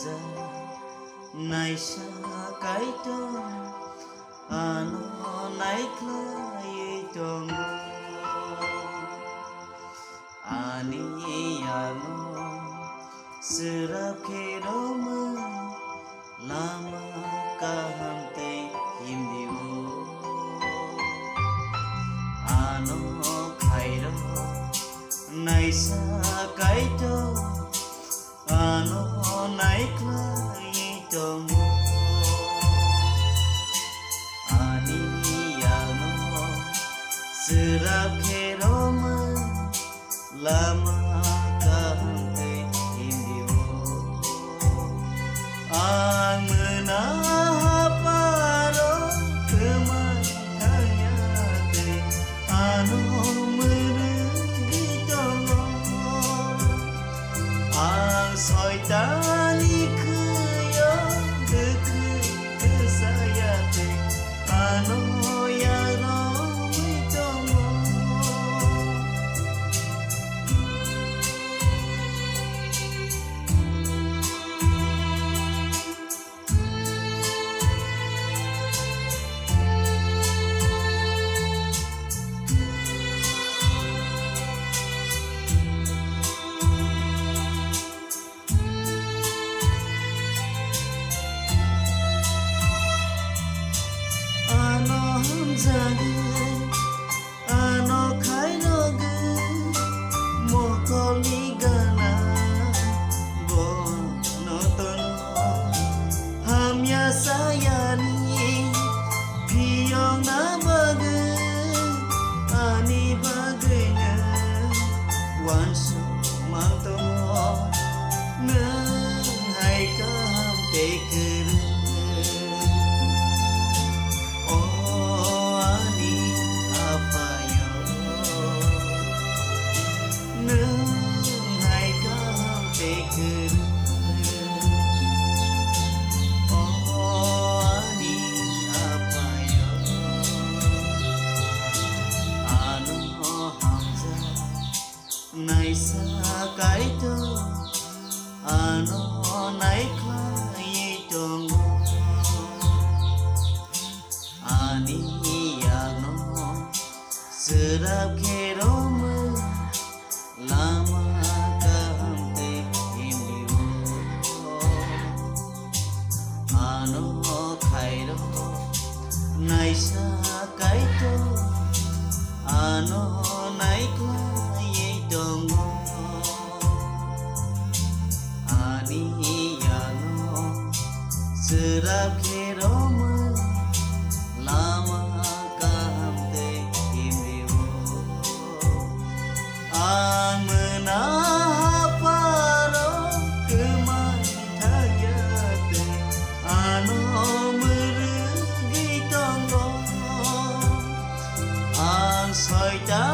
hamza naisa kaito ano naikla tongo ani ano serap keroma lama kahante himdiu ano khairo naisa kaito ano naikla tongo ani ano serap keroma lama kahante himdiu ang menaparo kematayate ano menegitolo ang soitani kuyo kesayate ano yano itomo ano khaino gu mokoli gana bono tono hamya sayani piyong nabagu ani baganya wansu mantomo ngai kam tekuru naisa kaito ano naikla tongo ani ano serap keroma lama kahante himdiu ano khairo naisa kaito ano naikla tongo ani ano serap keroma lama kahante himdiu ang menaparo kematayate ano meregi tongo ang soita